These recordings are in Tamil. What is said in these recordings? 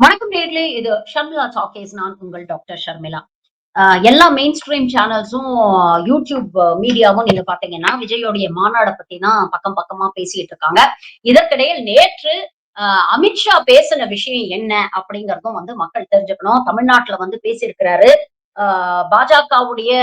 வணக்கம் நேர்களே, இது ஷர்மிளா டாக்கீஸ். நான் உங்கள் டாக்டர் ஷர்மிளா. எல்லா மெயின் ஸ்ட்ரீம் சேனல்ஸும் யூடியூப் மீடியாவும் நீங்க பாத்தீங்கன்னா, விஜயோடைய மாநாட பத்தி தான் பக்கம் பக்கமா பேசிட்டு இருக்காங்க. இதற்கிடையில் நேற்று அமித்ஷா பேசின விஷயம் என்ன அப்படிங்கிறதும் வந்து மக்கள் தெரிஞ்சுக்கணும். தமிழ்நாட்டுல வந்து பேசியிருக்கிறாரு. பாஜகவுடைய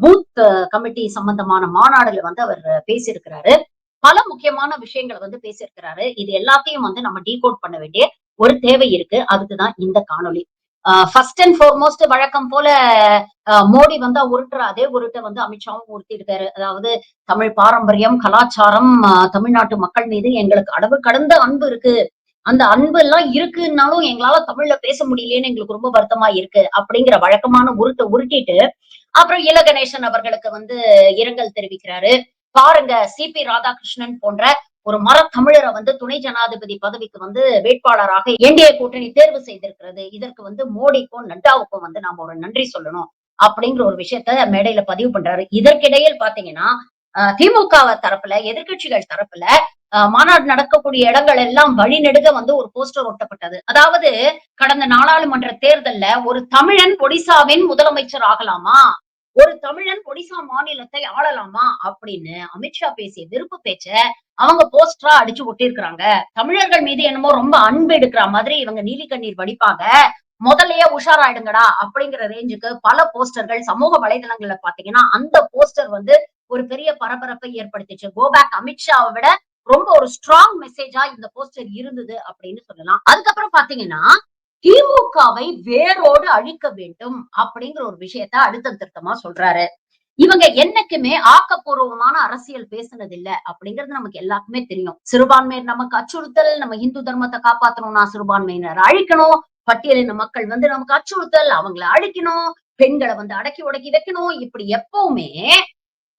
பூத் கமிட்டி சம்பந்தமான மாநாடுல வந்து அவர் பேசியிருக்கிறாரு. பல முக்கியமான விஷயங்கள வந்து பேசியிருக்கிறாரு. இது எல்லாத்தையும் வந்து நம்ம டீகோட் பண்ண வேண்டிய ஒரு தேவை இருக்கு. அதுக்கு தான் இந்த காணொளி. ஃபர்ஸ்ட் அண்ட் ஃபார்மோஸ்ட் வழக்கம் போல மோடி வந்தா உருட்டுற அதே உருட்ட வந்து அமித்ஷாவும் உருட்டியிருக்காரு. அதாவது தமிழ் பாரம்பரியம், கலாச்சாரம், தமிழ்நாட்டு மக்கள் மீது எங்களுக்கு அளவு கடந்த அன்பு இருக்கு. அந்த அன்பு எல்லாம் இருக்குன்னாலும் எங்களால தமிழ்ல பேச முடியலையேன்னு எங்களுக்கு ரொம்ப வருத்தமா இருக்கு. அப்படிங்கிற வழக்கமான உருட்ட உருட்டிட்டு, அப்புறம் இல கணேசன் அவர்களுக்கு வந்து இரங்கல் தெரிவிக்கிறாரு. பாருங்க சிபி ராதாகிருஷ்ணன் போன்ற ஒரு மரத்தமிழரை வந்து துணை ஜனாதிபதி பதவிக்கு வந்து வேட்பாளராக என்டிஏ கூட்டணி தேர்வு செய்திருக்கிறது. இதற்கு வந்து மோடிக்கும் நட்டாவுக்கும் வந்து நாம ஒரு நன்றி சொல்லணும் அப்படிங்கிற ஒரு விஷயத்த மேடையில பதிவு பண்றாரு. இதற்கிடையில் பாத்தீங்கன்னா திமுக தரப்புல எதிர்கட்சிகள் தரப்புல மாநாடு நடக்கக்கூடிய இடங்கள் எல்லாம் வழிநெடுக வந்து ஒரு போஸ்டர் ஒட்டப்பட்டது. அதாவது கடந்த நாடாளுமன்ற தேர்தல்ல ஒரு தமிழன் ஒடிசாவின் முதலமைச்சர் ஆகலாமா, ஒரு தமிழன் ஒடிசா மாநிலத்தை ஆளலாமா அப்படின்னு அமித்ஷா பேசிய விருப்பு பேச்ச அவங்க போஸ்டரா அடிச்சு ஒட்டியிருக்கிறாங்க. தமிழர்கள் மீது என்னமோ ரொம்ப அன்பு எடுக்கிற மாதிரி இவங்க நீலி கண்ணீர் வடிப்பாங்க. முதல்லயே உஷாராயிடுங்கடா அப்படிங்கிற ரேஞ்சுக்கு பல போஸ்டர்கள் சமூக வலைதளங்கள்ல பாத்தீங்கன்னா, அந்த போஸ்டர் வந்து ஒரு பெரிய பரபரப்பை ஏற்படுத்திச்சு. கோ பேக் அமித்ஷாவை விட ரொம்ப ஒரு ஸ்ட்ராங் மெசேஜா இந்த போஸ்டர் இருந்தது அப்படின்னு சொல்லலாம். அதுக்கப்புறம் பாத்தீங்கன்னா, திமுகவை வேரோடு அழிக்க வேண்டும் அப்படிங்கிற ஒரு விஷயத்த அழுத்தம் திருத்தமா சொல்றாரு. இவங்க என்னைக்குமே ஆக்கப்பூர்வமான அரசியல் பேசுனது இல்ல அப்படிங்கிறது நமக்கு எல்லாருக்குமே தெரியும். சிறுபான்மையர் நமக்கு அச்சுறுத்தல், நம்ம இந்து தர்மத்தை காப்பாத்தணும்னா சிறுபான்மையினர் அழிக்கணும், பட்டியலின மக்கள் வந்து நமக்கு அச்சுறுத்தல், அவங்கள அழிக்கணும், பெண்களை வந்து அடக்கி உடக்கி வைக்கணும். இப்படி எப்பவுமே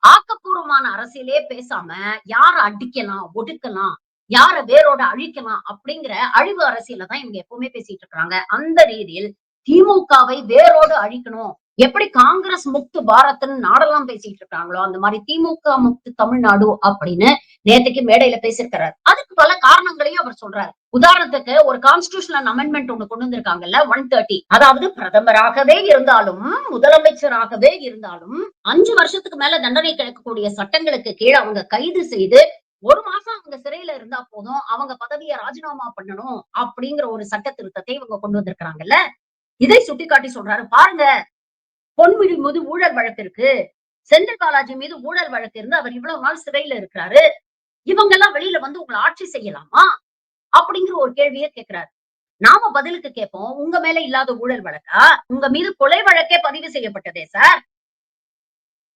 ஆக்கப்பூர்வமான அரசியலே பேசாம யார அடிக்கலாம், ஒடுக்கலாம், யார வேரோட அழிக்கலாம் அப்படிங்கிற அழிவு அரசியல தான் இவங்க எப்பவுமே பேசிட்டு இருக்காங்க. அந்த ரீதியில் திமுகவை வேரோடு அழிக்கணும். எப்படி காங்கிரஸ் முக்து பாரத்ன்னு நாடெல்லாம் பேசிட்டு இருக்காங்களோ, அந்த மாதிரி திமுக முக்து தமிழ்நாடு அப்படின்னு நேத்துக்கு மேடையில பேசியிருக்கிறார். அதுக்கு பல காரணங்களையும் அவர் சொல்றாரு. உதாரணத்துக்கு ஒரு கான்ஸ்டிடியூஷனல் அமெண்ட்மெண்ட் ஒண்ணு கொண்டு வந்திருக்காங்கல்ல 130. அதாவது பிரதமராகவே இருந்தாலும், முதலமைச்சராகவே இருந்தாலும் 5 வருஷத்துக்கு மேல தண்டனை கிடைக்கக்கூடிய சட்டங்களுக்கு கீழ அவங்க கைது செய்து 1 மாசம் அவங்க சிறையில இருந்தா போதும், அவங்க பதவிய ராஜினாமா பண்ணணும் அப்படிங்கிற ஒரு சட்ட திருத்தத்தை இவங்க கொண்டு வந்திருக்கிறாங்கல்ல. இதை சுட்டிக்காட்டி சொல்றாரு. பாருங்க, பொன்முடி மீது ஊழல் வழக்கு இருக்கு. செந்தில் பாலாஜி மீது ஊழல் வழக்கு இருந்து அவர் இவ்வளவு நாள் சிறையில இருக்கிறாரு. இவங்க எல்லாம் வெளியில வந்து உங்களை ஆட்சி செய்யலாமா அப்படிங்கிற ஒரு கேள்வியை கேட்கிறாரு. நாம பதிலுக்கு கேட்போம், உங்க மேல இல்லாத ஊழல் வழக்கா? உங்க மீது கொலை வழக்கே பதிவு செய்யப்பட்டதே சார்.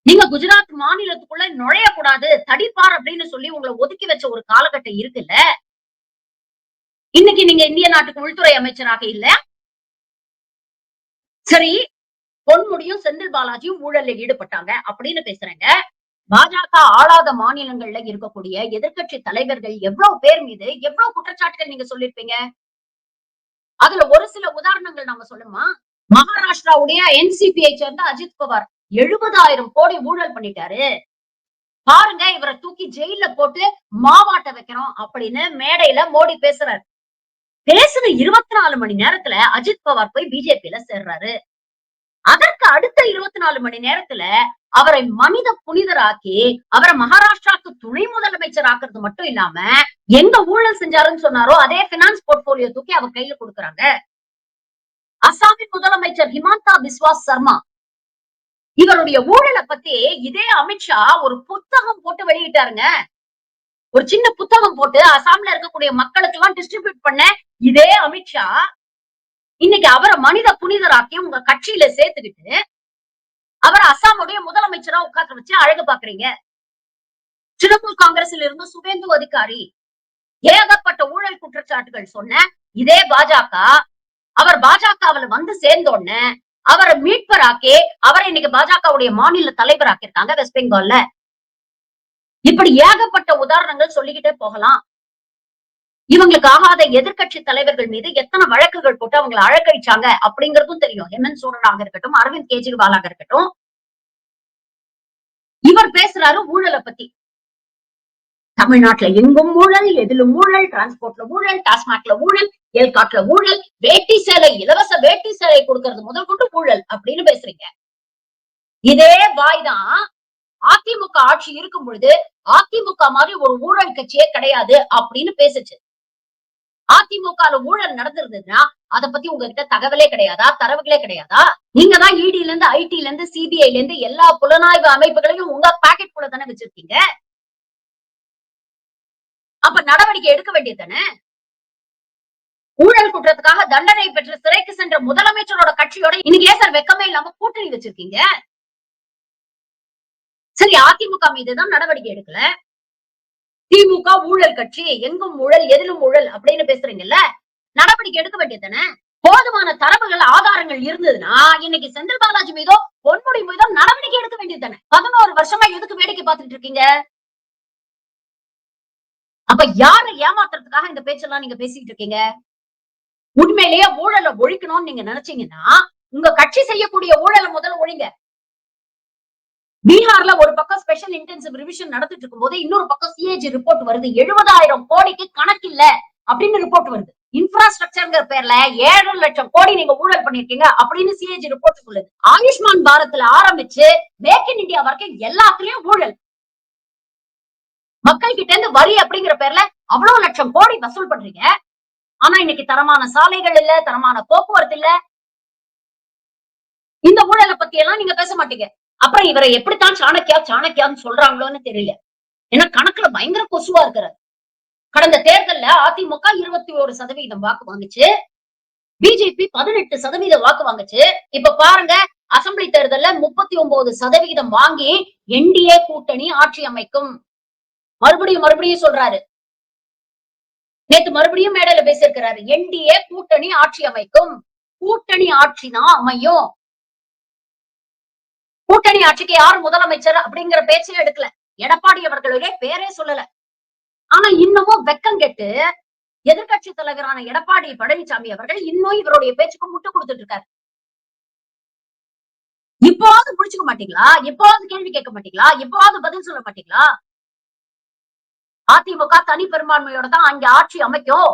நீங்க குஜராத் மாநிலத்துக்குள்ள நுழையக்கூடாது, தடிப்பார் அப்படின்னு சொல்லி உங்களை ஒதுக்கி வச்ச ஒரு காலகட்டம் இருக்குல்ல. இன்னைக்கு நீங்க இந்திய நாட்டுக்கு உள்துறை அமைச்சராக இல்ல. சரி, பொன்முடியும் செந்தில் பாலாஜியும் ஊழல்ல ஈடுபட்டாங்க அப்படின்னு பேசுறேங்க. பாஜக ஆளாத மாநிலங்கள்ல இருக்கக்கூடிய எதிர்க்கட்சி தலைவர்கள் எவ்வளவு பேர் மீது எவ்வளவு குற்றச்சாட்டுகள் நீங்க சொல்லிருப்பீங்க? அதுல ஒரு சில உதாரணங்கள் நாம சொல்லுமா? மகாராஷ்டிராவுடைய என்சிபியை சேர்ந்த அஜித் பவார் 70,000 கோடி ஊழல் பண்ணிட்டாரு. பாருங்க, இவரை தூக்கி ஜெயில போட்டு மாவாட்ட வைக்கிறோம் அப்படின்னு மேடையில மோடி பேசுறாரு. பேசுன 24 மணி நேரத்துல அஜித் பவார் போய் பிஜேபியில சேர்றாரு. அதற்கு அடுத்த 24 மணி நேரத்துல அவரை மனித புனிதராக்கி அவரை மகாராஷ்டிராக்கு துணை முதலமைச்சர் ஆக்குறது மட்டும் இல்லாம எங்க ஊழல் செஞ்சாருன்னு சொன்னாரோ அதே பினான்ஸ் போர்ட்போலியோ தூக்கி அவர் கையில கொடுக்கறாங்க. அசாமின் முதலமைச்சர் ஹிமந்தா பிஸ்வாஸ் சர்மா இவருடைய ஊழலை பத்தி இதே அமித்ஷா ஒரு புத்தகம் போட்டு வெளியிட்டாருங்க. ஒரு சின்ன புத்தகம் போட்டு அசாம்ல இருக்கக்கூடிய மக்களுக்கு எல்லாம் டிஸ்ட்ரிபியூட் பண்ண இதே அமித்ஷா இன்னைக்கு அவரை மனித புனிதராக்கி உங்க கட்சியில சேர்த்துக்கிட்டு அவர் அசாமுடைய முதலமைச்சரா உட்கார்ந்து வச்சு அழகு பாக்குறீங்க. திரிணாமுல் காங்கிரஸ்ல இருந்து சுவேந்து அதிகாரி ஏகப்பட்ட ஊழல் குற்றச்சாட்டுகள் சொன்ன இதே பாஜக அவர் பாஜகவில் வந்து சேர்ந்தோன்னு அவரை மீட்பராக்கி அவரை இன்னைக்கு பாஜகவுடைய மாநில தலைவராக்கி இருக்காங்க வெஸ்ட் பெங்கால்ல. இப்படி ஏகப்பட்ட உதாரணங்கள் சொல்லிக்கிட்டே போகலாம். இவங்களுக்கு ஆகாத எதிர்கட்சி தலைவர்கள் மீது எத்தனை வழக்குகள் போட்டு அவங்களை அழக்கழிச்சாங்க அப்படிங்கறதும் தெரியும். ஹேமந்த் சோரனாக இருக்கட்டும், அரவிந்த் கெஜ்ரிவாலாக இருக்கட்டும். இவர் பேசுறாரு ஊழலை பத்தி. தமிழ்நாட்டுல எங்கும் ஊழல், எதிலும் ஊழல், டிரான்ஸ்போர்ட்ல ஊழல், டாஸ்மாக்ல ஊழல், ஏற்காட்டுல ஊழல், வேட்டி சேலை இலவச வேட்டி சேலை கொடுக்கறது முதல் கொண்டு ஊழல் அப்படின்னு பேசுறீங்க. இதே வாய் தான் அதிமுக ஆட்சி இருக்கும் பொழுது அதிமுக மாதிரி ஒரு ஊழல் கட்சியே கிடையாது அப்படின்னு பேசுச்சு. அதிமுக ஊழல் நடந்திருந்ததுன்னா அத பத்தி உங்ககிட்ட தகவலே கிடையாதா? தரவுகளே கிடையாதா? நீங்க தான் இடில இருந்து ஐடில இருந்து சிபிஐல இருந்து எல்லா புலனாய்வு அமைப்புகளையும் உங்க பாக்கெட் குள்ள தானே வச்சிருக்கீங்க. அப்ப நடவடிக்கை எடுக்க வேண்டியது தானே? ஊழல் குற்றத்துக்காக தண்டனை பெற்று சிறைக்கு சென்ற முதலமைச்சரோட கட்சியோட இன்னைக்கு ஏன் சார் வெக்கமே இல்லாம கூட்டணி வச்சிருக்கீங்க? சரி, அதிமுக மீதுதான் நடவடிக்கை எடுக்கல. திமுக ஊழல் கட்சி, எங்கும் ஊழல் எதிலும் ஊழல் அப்படின்னு பேசுறீங்கல்ல, நடவடிக்கை எடுக்க வேண்டியதுதானே? போதுமான தரவுகள் ஆதாரங்கள் இருந்ததுன்னா இன்னைக்கு செந்தில் பாலாஜி மீதோ பொன்முடி மீதோ நடவடிக்கை எடுக்க வேண்டியதுதானே? 11 வருஷமா எதுக்கு வேடிக்கை பார்த்துட்டு இருக்கீங்க? அப்ப யாரை ஏமாத்துறதுக்காக இந்த பேச்செல்லாம் நீங்க பேசிட்டு இருக்கீங்க? உண்மையிலேயே ஊழல ஒழிக்கணும்னு நீங்க நினைச்சீங்கன்னா உங்க கட்சி செய்யக்கூடிய ஊழல முதல்ல ஒழிங்க. பீகார்ல ஒரு பக்கம் ஸ்பெஷல் இன்டென்சிவ் ரிவிஷன் நடத்திட்டு இருக்கும் போது இன்னொரு பக்கம் சிஏஜி ரிப்போர்ட் வருது. 70,000 கோடிக்கு கணக்கு இல்ல அப்படின்னு ரிப்போர்ட் வருது. இன்ஃப்ராஸ்ட்ரக்சர்ங்கிற பேர்ல 7 லட்சம் கோடி நீங்க ஊழல் பண்ணிருக்கீங்க அப்படின்னு சிஏஜி ரிப்போர்ட் சொல்லுது. ஆயுஷ்மான் பாரத்ல ஆரம்பிச்சு மேக் இன் இந்தியா வரைக்கும் எல்லாத்துலயும் ஊழல். மக்கள் கிட்ட இருந்து வரி அப்படிங்கிற பேர்ல அவ்வளவு லட்சம் கோடி வசூல் பண்றீங்க. ஆனா இன்னைக்கு தரமான சாலைகள் இல்ல, தரமான போக்குவரத்து இல்ல. இந்த ஊழலை பத்தி எல்லாம் நீங்க பேச மாட்டீங்க. அப்புறம் இவரை எப்படித்தான் சாணக்கியா சாணக்கியான்னு சொல்றாங்களோன்னு தெரியல. ஏன்னா கணக்குல பயங்கர கொசுவா இருக்கிறார். கடந்த தேர்தல்ல அதிமுக 21% வாக்கு வாங்குச்சு. பிஜேபி 18% வாக்கு வாங்குச்சு. இப்ப பாருங்க, அசெம்பிளி தேர்தல்ல 39% வாங்கி என்டிஏ கூட்டணி ஆட்சி அமைக்கும். மறுபடியும் மறுபடியும் சொல்றாரு. நேத்து மறுபடியும் மேடையில பேசியிருக்கிறாரு. என்டிஏ கூட்டணி ஆட்சி அமைக்கும். கூட்டணி ஆட்சி தான் அமையும். கூட்டணி ஆட்சிக்கு யார் முதலமைச்சர் அப்படிங்கிற பேச்சே எடுக்கல. எடப்பாடி அவர்களுடைய பேரே சொல்லல. ஆனா இன்னமும் வெக்கம் கெட்டு எதிர்க்கட்சி தலைவரான எடப்பாடி பழனிசாமி அவர்கள் இன்னும் இவருடைய பேச்சுக்கு முட்டு கொடுத்துட்டு இருக்காரு. இப்போவாவது புடிச்சுக்க மாட்டீங்களா? இப்போவாவது கேள்வி கேட்க மாட்டீங்களா? இப்போவாவது பதில் சொல்ல மாட்டீங்களா? அதிமுக தனி பெரும்பான்மையோட தான் அங்க ஆட்சி அமைக்கும்.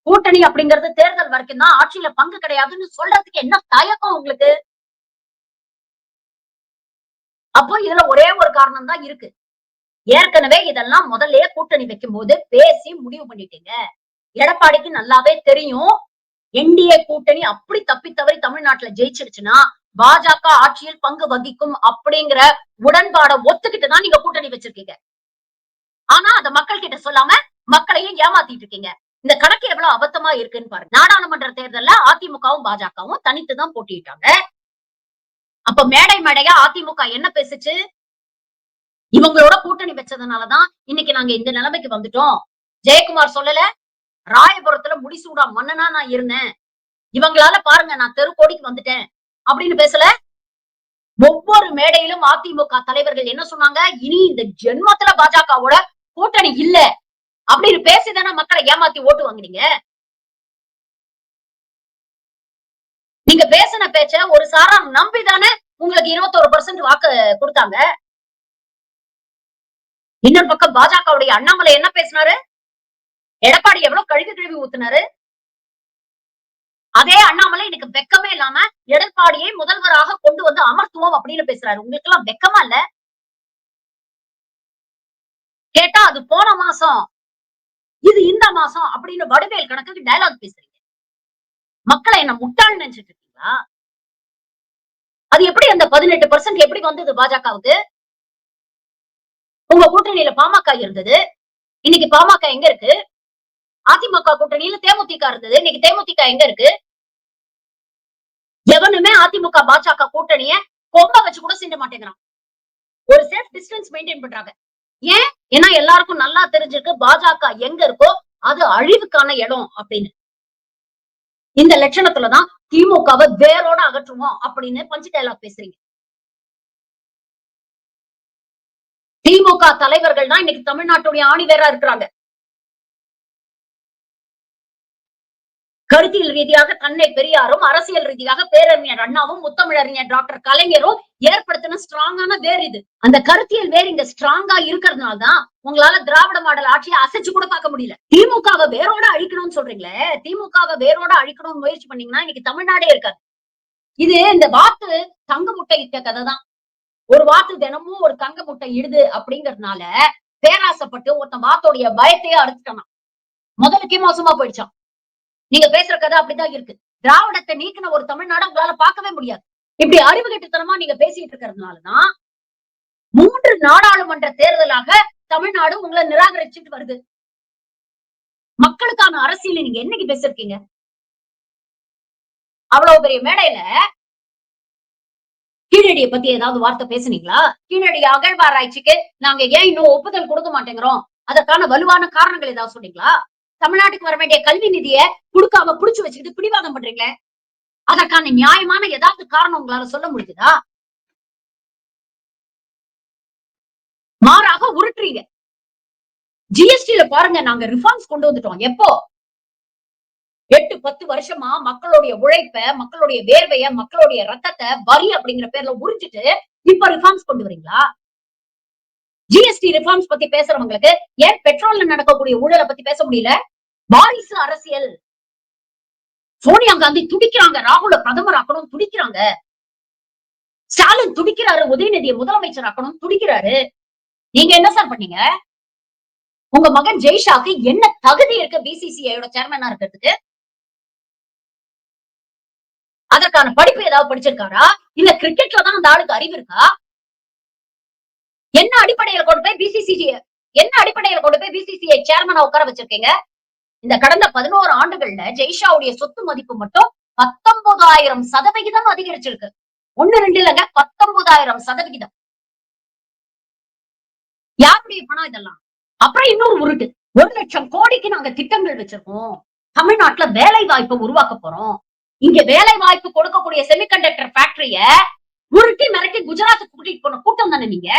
கூட்டணி அப்படிங்கிறது தேர்தல் வரைக்கும் தான், ஆட்சியில பங்கு கிடையாதுன்னு சொல்றதுக்கு என்ன தயக்கம் உங்களுக்கு? அப்போ இதுல ஒரே ஒரு காரணம் தான் இருக்கு. ஏற்கனவே இதெல்லாம் முதல்லயே கூட்டணி வைக்கும் போது பேசி முடிவு பண்ணிட்டீங்க. எடப்பாடிக்கு நல்லாவே தெரியும். என்டிஏ கூட்டணி அப்படி தப்பி தவறி தமிழ்நாட்டுல ஜெயிச்சிருச்சுன்னா பாஜக ஆட்சியில் பங்கு வகிக்கும் அப்படிங்கிற உடன்பாட ஒத்துக்கிட்டு தான் நீங்க கூட்டணி வச்சிருக்கீங்க. ஆனா அத மக்கள் கிட்ட சொல்லாம மக்களையும் ஏமாத்திட்டு இருக்கீங்க. இந்த கணக்கு எவ்வளவு அபத்தமா இருக்குன்னு பாருங்க. நாடாளுமன்ற தேர்தல்ல அதிமுகவும் பாஜகவும் தனித்து தான் போட்டியிட்டாங்க. அப்ப மேடை மேடையா அதிமுக என்ன பேசுச்சு? இவங்களோட கூட்டணி வச்சதுனாலதான் இன்னைக்கு நாங்க இந்த நிலைமைக்கு வந்துட்டோம். ஜெயக்குமார் சொல்லல, ராயபுரத்துல முடிசூடா மன்னனா நான் இருந்தேன். இவங்களால பாருங்க நான் தெருக்கோடிக்கு வந்துட்டேன் அப்படின்னு பேசல. ஒவ்வொரு மேடையிலும் அதிமுக தலைவர்கள் என்ன சொன்னாங்க? இனி இந்த ஜென்மத்துல பாஜகவோட கூட்டணி இல்ல அப்படின்னு பேசிதானே மக்களை ஏமாத்தி ஓட்டு வாங்குனீங்க. நீங்க பேசின பேச்ச ஒரு சாரார் நம்பிதானே உங்களுக்கு 21% வாக்கு கொடுத்தாங்க. இன்னொரு பக்கம் பாஜகவுடைய அண்ணாமலை என்ன பேசினாரு? எடப்பாடி எவ்வளவு கழுவி கழுவி ஊத்துனாரு. அதே அண்ணாமலை இன்னைக்கு வெக்கமே இல்லாம எடப்பாடியை முதல்வராக கொண்டு வந்து அமர்த்துவோம் அப்படின்னு பேசுறாரு. உங்களுக்கு எல்லாம் வெக்கமா இல்ல? கேட்டா அது போன மாசம், இது இந்த மாசம் அப்படின்னு வடிவேல் கணக்குக்கு டயலாக் பேசுறீங்க. மக்களை என்ன முட்டாள் நினைச்சிட்டு இருக்கீங்களா? அது எப்படி அந்த 18% எப்படி வந்தது பாஜகவுக்கு? உங்க கூட்டணியில பாமக இருந்தது. இன்னைக்கு பாமக எங்க இருக்கு? அதிமுக கூட்டணியில தேமுதிக இருந்தது. இன்னைக்கு தேமுதிக எங்க இருக்கு? எவனுமே அதிமுக பாஜக கூட்டணிய கொம்ப வச்சு கூட சீண்ட மாட்டேங்கிறான். ஒரு சேஃப் டிஸ்டன்ஸ் மெயின்டைன் பண்றாங்க. ஏன்? ஏன்னா எல்லாருக்கும் நல்லா தெரிஞ்சிருக்கு பாஜக எங்க இருக்கோ அது அழிவுக்கான இடம் அப்படின்னு. இந்த லட்சணத்துலதான் திமுகவை வேரோட அகற்றுவோம் அப்படின்னு பஞ்சு டயலாக் பேசுறீங்க. திமுக தலைவர்கள் தான் இன்னைக்கு தமிழ்நாட்டுடைய ஆணி வேரா இருக்கிறாங்க. கருத்தியல் ரீதியாக தன்னை பெரியாரும், அரசியல் ரீதியாக பேரறிஞர் அண்ணாவும், முத்தமிழறிஞர் டாக்டர் கலைஞரும் ஏற்படுத்தின ஸ்ட்ராங்கான வேர் இது. அந்த கருத்தியல் வேர் இங்க ஸ்ட்ராங்கா இருக்கிறதுனால தான் உங்களால திராவிட மாடல் ஆட்சியை அசைச்சு கூட பார்க்க முடியல. திமுகவை வேரோட அழிக்கணும்னு சொல்றீங்களே, திமுகவை வேரோட அழிக்கணும்னு முயற்சி பண்ணீங்கன்னா இன்னைக்கு தமிழ்நாடே இருக்காது. இது இந்த வாத்து தங்க முட்டை இட்ட கதை தான். ஒரு வாத்து தினமும் ஒரு தங்க முட்டை இடுது அப்படிங்கறதுனால பேராசைப்பட்டு ஒருத்தன் வாத்தோடைய பயத்தையே அறுத்துட்டான். முதலுக்கே மோசமா போயிடுச்சான். நீங்க பேசுற கதை அப்படிதான் இருக்கு. திராவிடத்தை நீக்கின ஒரு தமிழ்நாடு உங்களால பார்க்கவே முடியாது. இப்படி அறிவு கெட்டுத்தனமா நீங்க பேசிட்டு இருக்கிறதுனாலதான் 3 நாடாளுமன்ற தேர்தலாக தமிழ்நாடு உங்களை நிராகரிச்சுட்டு வருது. மக்களுக்கான அரசியல் நீங்க என்னைக்கு பேசிருக்கீங்க? அவ்வளவு பெரிய மேடையில கீழடியை பத்தி ஏதாவது வார்த்தை பேசுனீங்களா? கீழடி அகழ்வாராய்ச்சிக்கு நாங்க ஏன் இன்னும் ஒப்புதல் கொடுக்க மாட்டேங்கிறோம், அதற்கான வலுவான காரணங்கள் ஏதாவது சொன்னீங்களா? தமிழ்நாட்டுக்கு வர வேண்டிய கல்வி நிதியை கொடுக்காம புடிச்சு வச்சுக்கிட்டு பிடிவாதம் பண்றீங்களே, அதற்கான நியாயமான ஏதாவது காரணம் உங்களால சொல்ல முடியுதா? மாறாக உருட்டுறீங்க. ஜிஎஸ்டில பாருங்க, நாங்க ரிஃபார்ம்ஸ் கொண்டு வந்துட்டோம். எப்போ? 8-10 வருஷமா மக்களுடைய உழைப்ப, மக்களுடைய வேர்வைய, மக்களுடைய ரத்தத்தை வரி அப்படிங்கிற பேர்ல உறிஞ்சிட்டு இப்ப ரிஃபார்ம்ஸ் கொண்டு வரீங்களா? ஜிஎஸ்டி ரிஃபார்ம்ஸ் பத்தி பேசுறவங்களுக்கு ஏன் பெட்ரோல்ல நடக்கக்கூடிய ஊழலை பத்தி பேச முடியல? வாரிசு அரசியல். சோனியா காந்தி துடிக்கிறாங்க, ராகுல பிரதமர் ஆக்கணும் துடிக்கிறாங்க, ஸ்டாலின் துடிக்கிறாரு, உதயநிதியை முதலமைச்சர் ஆக்கணும் துடிக்கிறாரு. நீங்க என்ன சார் பண்ணீங்க? உங்க மகன் ஜெய்ஷாக்கு என்ன தகுதி இருக்கு பிசிசிஐயோட சேர்மனா இருக்கிறதுக்கு? அதற்கான படிப்பு ஏதாவது படிச்சிருக்காரா? இல்ல கிரிக்கெட்ல தான் அந்த ஆளுக்கு அறிவு இருக்கா? என்ன அடிப்படையில கொண்டு போய் பிசிசிஐ சேர்மனா உட்கார வச்சிருக்கீங்க? இந்த கடந்த 11 ஆண்டுகள்ல ஜெய்ஷாவுடைய சொத்து மதிப்பு மட்டும் 19,000% அதிகரிச்சிருக்கு. 1-2 இல்லங்க, 19,000%. யாருடைய பணம் இதெல்லாம்? அப்புறம் இன்னொரு உருட்டு, 1,00,000 கோடிக்கு நாங்க திட்டங்கள் வச்சிருக்கோம், தமிழ்நாட்டுல வேலை வாய்ப்பை உருவாக்க போறோம், இங்க வேலை வாய்ப்பு கொடுக்கக்கூடிய செமிகண்டக்டர் ஃபேக்டரிய உருட்டி மிரட்டி குஜராத்துக்கு கூட்டிட்டு போன கூட்டம் தானே நீங்க?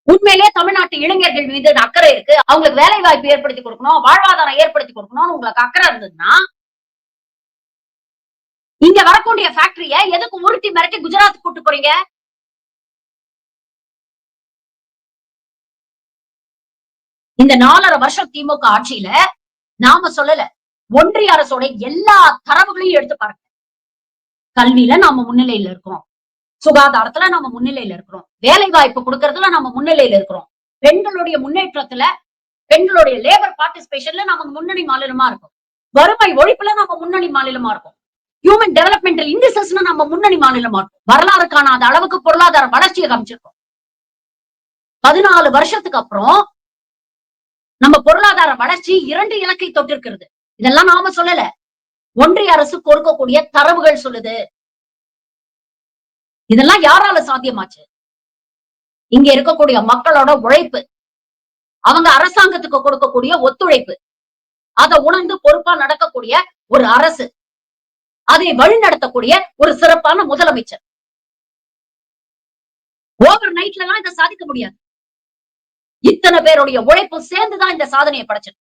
உண்மையிலேயே தமிழ்நாட்டு இளைஞர்கள் மீது அக்கறை இருக்கு, அவங்களுக்கு வேலை வாய்ப்பு ஏற்படுத்தி கொடுக்கணும், வாழ்வாதாரம் ஏற்படுத்தி கொடுக்கணும்னு உங்களுக்கு அக்கறை இருந்ததுன்னா இங்க வரக்கூடிய ஃபேக்டரிய எதுக்கு உருட்டி மிரட்டி குஜராத்துக்கு கூட்டு போறீங்க? இந்த 4.5 வருஷம் திமுக ஆட்சியில நாம சொல்லல, ஒன்றிய அரசோட எல்லா தரவுகளையும் எடுத்து பாருங்க. கல்வியில நாம முன்னிலையில இருக்கிறோம், சுகாதாரத்துல நாம முன்னிலையில இருக்கிறோம், வேலை வாய்ப்பு கொடுக்கறதுல நாம முன்னிலையில இருக்கிறோம், பெண்களுடைய முன்னேற்றத்துல, பெண்களுடைய லேபர் பார்ட்டிசிபேஷன்ல நாம முன்னணி மாநிலமா இருக்கும், வறுமை ஒழிப்புல நாம முன்னணி மாநிலமா இருக்கும், ஹியூமன் டெவலப்மெண்டல் இண்டஸ்ட்ரீஸ்ல நம்ம முன்னணி மாநிலமா இருக்கும், வரலாறு காணாத அளவுக்கு பொருளாதார வளர்ச்சியை காமிச்சிருக்கோம். 14 வருஷத்துக்கு அப்புறம் நம்ம பொருளாதார வளர்ச்சி 2 இலக்கை தொட்டிருக்கிறது. இதெல்லாம் நாம சொல்லல, ஒன்றிய அரசு கொடுக்கக்கூடிய தரவுகள் சொல்லுது. இதெல்லாம் யாரால சாத்தியமாச்சு? இங்க இருக்கக்கூடிய மக்களோட உழைப்பு, அவங்க அரசாங்கத்துக்கு கொடுக்கக்கூடிய ஒத்துழைப்பு, அதை உணர்ந்து பொறுப்பா நடக்கக்கூடிய ஒரு அரசு, அதை வழிநடத்தக்கூடிய ஒரு சிறப்பான முதலமைச்சர். ஓவர் நைட்ல எல்லாம் இதை சாதிக்க முடியாது. இத்தனை பேருடைய உழைப்பு சேர்ந்துதான் இந்த சாதனையை படைச்சது.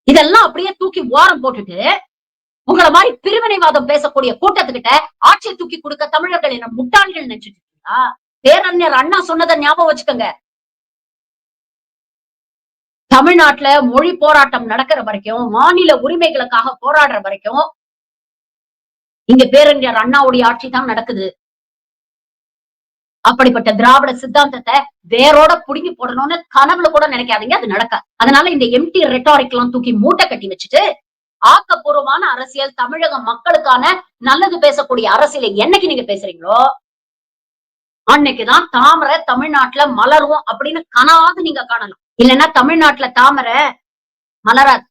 இதெல்லாம் அப்படியே தூக்கி ஓரம் போட்டுட்டு உங்களை மாதிரி பிரிவினைவாதம் பேசக்கூடிய கூட்டத்துக்கிட்ட ஆட்சியை தூக்கி கொடுக்க தமிழர்கள் என்ன முட்டாள்கள் நினைச்சிட்டு இருக்கீங்களா? பேரறிஞர் அண்ணா சொன்னதை ஞாபகம் வச்சுக்கோங்க. தமிழ்நாட்டுல மொழி போராட்டம் நடக்கிற வரைக்கும், மாநில உரிமைகளுக்காக போராடுற வரைக்கும் இங்க பேரறிஞர் அண்ணாவுடைய ஆட்சி தான் நடக்குது. அப்படிப்பட்ட திராவிட சித்தாந்தத்தை வேரோட புடுங்கி போடணும்னு கனவுல கூட நினைக்காதீங்க, அது நடக்காது. அதனால இந்த எம்டி ரெட்டாரிக் எல்லாம் தூக்கி மூட்டை கட்டி வச்சுட்டு ஆக்கப்பூர்வமான அரசியல், தமிழக மக்களுக்கான நல்லது பேசக்கூடிய அரசியலை என்னைக்கு நீங்க பேசுறீங்களோ அன்னைக்குதான் தாமரை தமிழ்நாட்டுல மலரும் அப்படின்னு கனவாவது நீங்க காணலாம். இல்லைன்னா தமிழ்நாட்டுல தாமரை மலராது.